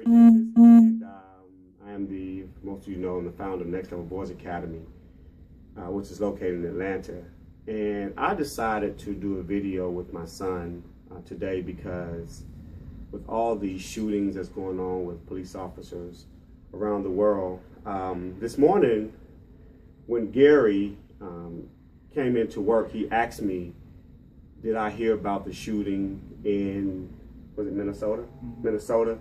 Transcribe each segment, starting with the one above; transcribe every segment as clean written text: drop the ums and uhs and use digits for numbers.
And I am most of you know, I'm the founder of Next Level Boys Academy, which is located in Atlanta. And I decided to do a video with my son today because with all the shootings that's going on with police officers around the world, this morning when Gary came into work, he asked me, did I hear about the shooting in, was it Minnesota? Mm-hmm. Minnesota.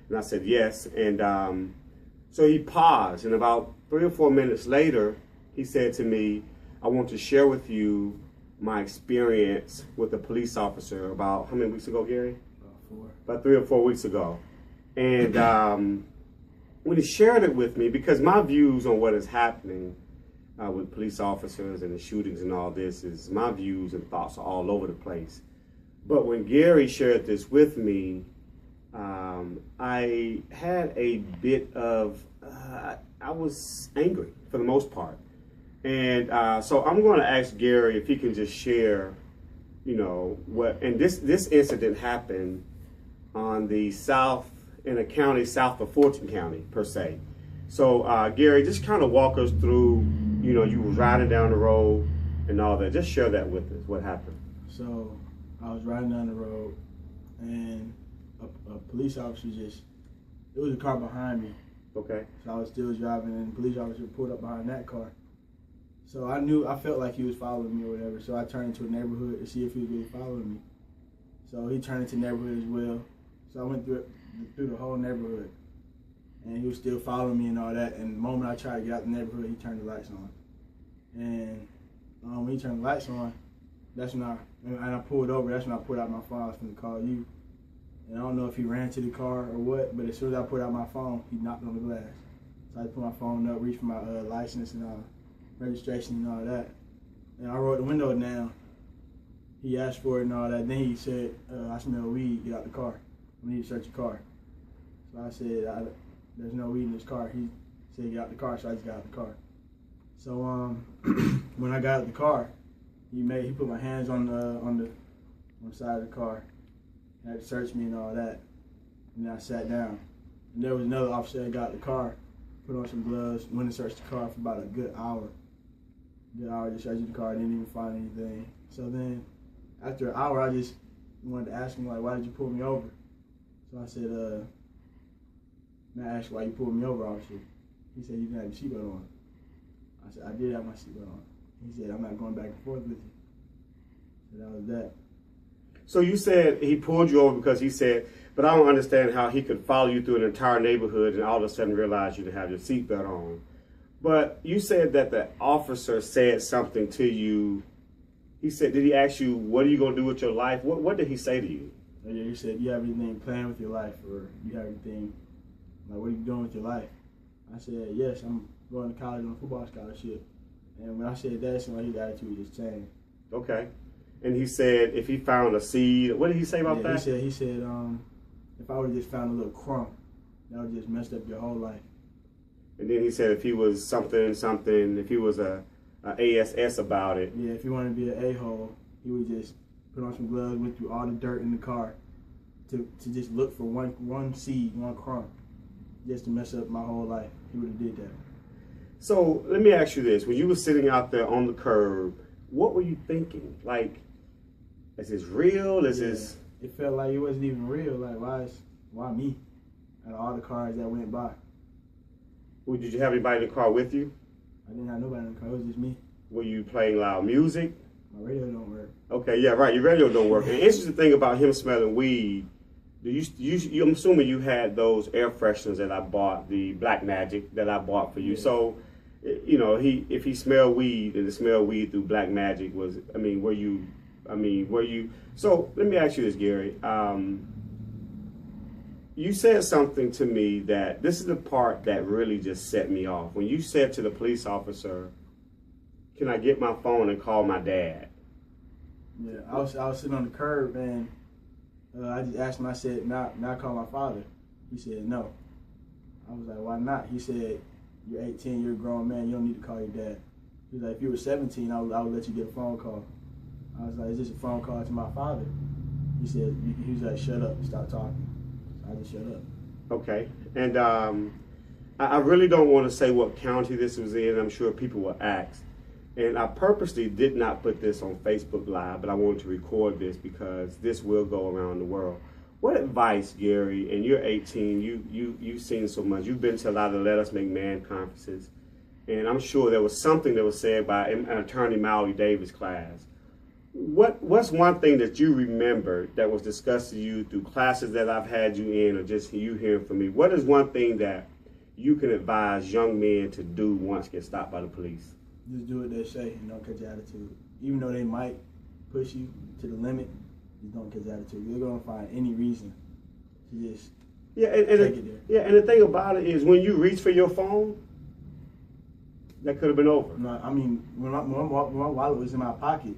And I said, yes. And so he paused, and about 3 or 4 minutes later, he said to me, I want to share with you my experience with a police officer about, how many weeks ago, Gary? About 3 or 4 weeks ago. And when he shared it with me, because my views on what is happening with police officers and the shootings and all this is, my views and thoughts are all over the place. But when Gary shared this with me, I had a bit of, I was angry for the most part. And so I'm going to ask Gary if he can just share, you know, what, and this incident happened on the south, in a county south of Fulton County, per se. So Gary, just kind of walk us through, you know, you was riding down the road and all that. Just share that with us, what happened. So I was riding down the road, and a police officer it was a car behind me. Okay. So I was still driving, and the police officer pulled up behind that car. So I felt like he was following me or whatever. So I turned into a neighborhood to see if he was really following me. So he turned into the neighborhood as well. So I went through the whole neighborhood, and he was still following me and all that. And the moment I tried to get out the neighborhood, he turned the lights on. And when he turned the lights on, that's when I pulled over. That's when I pulled out my phone. I was going to call you. And I don't know if he ran to the car or what, but as soon as I pulled out my phone, he knocked on the glass. So I put my phone up, reached for my license and registration and all that. And I rolled the window down. He asked for it and all that. Then he said, I smell weed, get out the car. We need to search the car. So I said, there's no weed in this car. He said, get out the car, so I just got out the car. So when I got out the car, he put my hands on the side of the car. He had to search me and all that. And then I sat down. And there was another officer that got out the car, put on some gloves, went and searched the car for about a good hour. Just searching the car, didn't even find anything. So then, after an hour, I just wanted to ask him, like, why did you pull me over? So I said, may I ask why you pulled me over, officer? He said, you didn't have your seatbelt on. I said, I did have my seatbelt on. He said, I'm not going back and forth with you. So that was that. So you said he pulled you over because he said, but I don't understand how he could follow you through an entire neighborhood and all of a sudden realize you didn't have your seatbelt on. But you said that the officer said something to you. He said, did he ask you, what are you going to do with your life? What did he say to you? Yeah, he said, you have anything planned with your life, or you have anything, like, what are you doing with your life? I said, yes, I'm going to college on a football scholarship. And when I said that, it seemed like his attitude just changed. Okay. And he said if he found a seed, what did he say about that? He said, if I would have just found a little crumb, that would just messed up your whole life. And then he said if he was something, if he was a ASS about it. Yeah, if he wanted to be an a-hole, he would just put on some gloves, went through all the dirt in the car to just look for one seed, one crumb, just to mess up my whole life. He would have did that. So let me ask you this. When you were sitting out there on the curb, what were you thinking? Like, is this real? Is this... It felt like it wasn't even real. Like, why me? Out of all the cars that went by. Well, did you have anybody in the car with you? I didn't have nobody in the car. It was just me. Were you playing loud music? My radio don't work. Okay, yeah, right. Your radio don't work. And the interesting thing about him smelling weed, I'm assuming you had those air fresheners that I bought, the Black Magic that I bought for you. Yeah. So, you know, if he smelled weed and the smell weed through Black Magic was, were you, so let me ask you this, Gary. You said something to me that, this is the part that really just set me off. When you said to the police officer, can I get my phone and call my dad? Yeah, I was sitting on the curb, and I just asked him, I said, now call my father. He said, no. I was like, why not? He said, you're 18, you're a grown man, you don't need to call your dad. He was like, if you were 17, I would let you get a phone call. I was like, is this a phone call to my father? He was like, shut up, stop talking. So I just shut up. Okay. And I really don't want to say what county this was in. I'm sure people will ask. And I purposely did not put this on Facebook Live, but I wanted to record this because this will go around the world. What advice, Gary, and you're 18, you've seen so much. You've been to a lot of Let Us Make Man conferences. And I'm sure there was something that was said by an attorney Mally Davis class. What's one thing that you remember that was discussed to you through classes that I've had you in, or just you hearing from me? What is one thing that you can advise young men to do once get stopped by the police? Just do what they say and don't catch attitude. Even though they might push you to the limit, just don't catch attitude. You're gonna find any reason to just take it there. Yeah, and the thing about it is when you reach for your phone, that could have been over. No, I mean, when my wallet was in my pocket,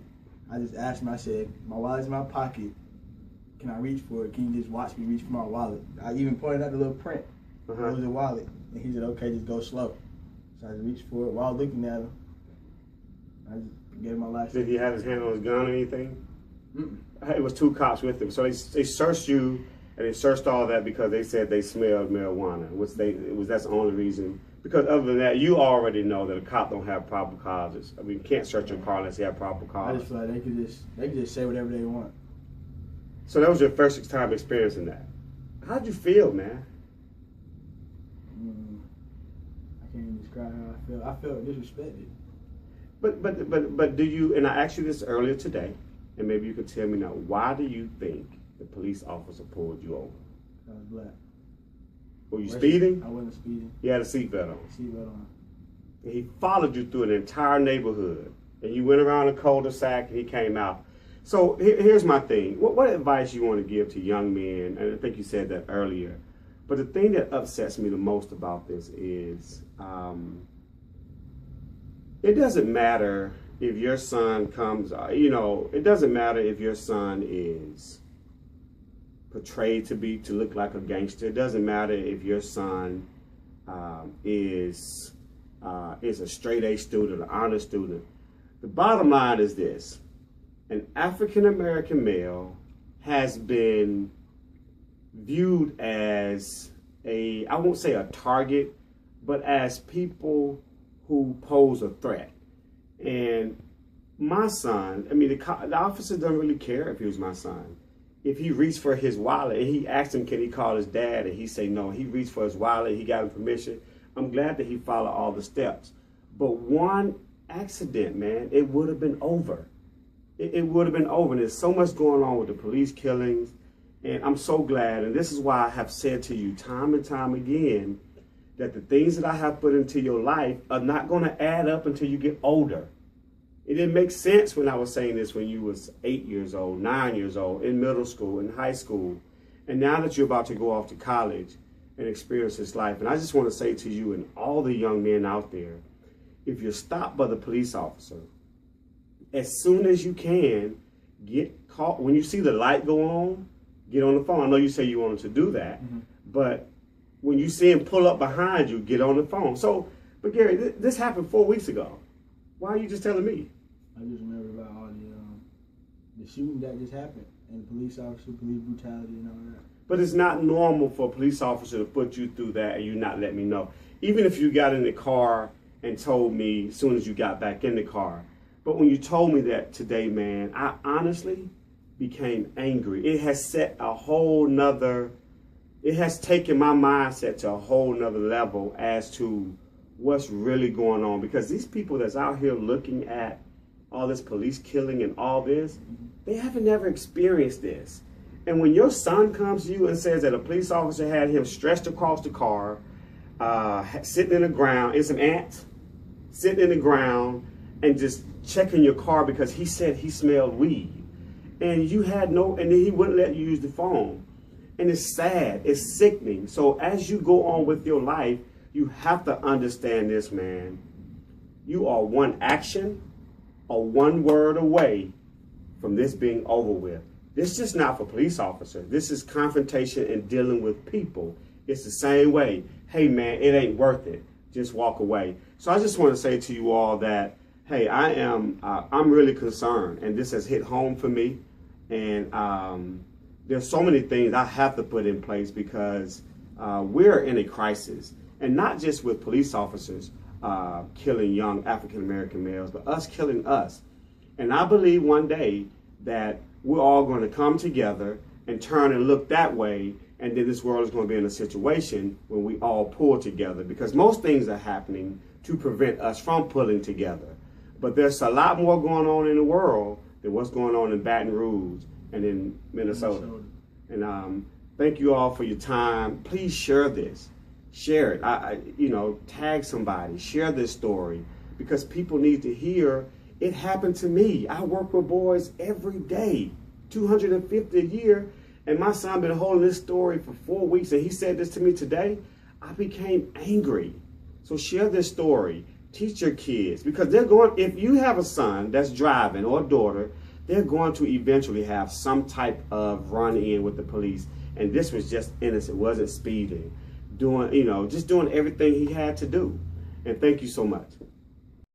I just asked him, I said, my wallet's in my pocket. Can I reach for it? Can you just watch me reach for my wallet? I even pointed out the little print. It was a wallet. And he said, okay, just go slow. So I just reached for it while looking at him. I just gave him my license. Did he have his hand on his gun or anything? Mm-mm. It was 2 cops with him. So they searched you, and they searched all that because they said they smelled marijuana, which that's the only reason. Because other than that, you already know that a cop don't have probable causes. I mean, you can't search your car unless you have probable cause. I just feel like they could just say whatever they want. So that was your first time experiencing that. How'd you feel, man? I can't even describe how I felt. I felt disrespected. But do you? And I asked you this earlier today, and maybe you could tell me now. Why do you think the police officer pulled you over? I was black. Were you speeding? I wasn't speeding. You had a seatbelt on. Seatbelt on. And he followed you through an entire neighborhood, and you went around a cul-de-sac, and he came out. So here's my thing. What advice you want to give to young men? And I think you said that earlier. But the thing that upsets me the most about this is it doesn't matter if your son comes, it doesn't matter if your son is portrayed to look like a gangster. It doesn't matter if your son is a straight A student, an honor student. The bottom line is this: an African American male has been viewed as I won't say a target, but as people who pose a threat. And my son, I mean, the officer doesn't really care if he was my son. If he reached for his wallet and he asked him, can he call his dad? And he say no. He reached for his wallet. He got him permission. I'm glad that he followed all the steps. But one accident, man, it would have been over. It would have been over. And there's so much going on with the police killings. And I'm so glad, and this is why I have said to you time and time again, that the things that I have put into your life are not going to add up until you get older. It didn't make sense when I was saying this when you was 8 years old, 9 years old, in middle school, in high school. And now that you're about to go off to college and experience this life. And I just want to say to you and all the young men out there, if you're stopped by the police officer, as soon as you can, get caught. When you see the light go on, get on the phone. I know you say you wanted to do that, but when you see him pull up behind you, get on the phone. So, but Gary, this happened 4 weeks ago. Why are you just telling me? I just remember about all the shooting that just happened, and the police officer, police brutality, and all that. But it's not normal for a police officer to put you through that and you not let me know. Even if you got in the car and told me as soon as you got back in the car. But when you told me that today, man, I honestly became angry. It has set a whole nother, it has taken my mindset to a whole nother level as to what's really going on. Because these people that's out here looking at all this police killing and all this, they haven't never experienced this. And when your son comes to you and says that a police officer had him stretched across the car, sitting in the ground, in some ants, sitting in the ground and just checking your car because he said he smelled weed. And you had no, and then he wouldn't let you use the phone. And it's sad, it's sickening. So as you go on with your life, you have to understand this, man. You are one action or one word away from this being over with. This is just not for police officers. This is confrontation and dealing with people. It's the same way. Hey, man, it ain't worth it. Just walk away. So I just want to say to you all that, hey, I'm really concerned, and this has hit home for me. And there's so many things I have to put in place because we're in a crisis, and not just with police officers killing young African-American males, but us killing us. And I believe one day that we're all going to come together and turn and look that way, and then this world is going to be in a situation when we all pull together, because most things are happening to prevent us from pulling together. But there's a lot more going on in the world than what's going on in Baton Rouge and in Minnesota. And thank you all for your time. Please share this. Share it. Tag somebody. Share this story, because people need to hear it happened to me. I work with boys every day, 250 a year, and my son been holding this story for 4 weeks, and he said this to me today. I became angry. So share this story. Teach your kids, because if you have a son that's driving or a daughter, they're going to eventually have some type of run-in with the police. And this was just innocent, wasn't speeding, just doing everything he had to do. And thank you so much.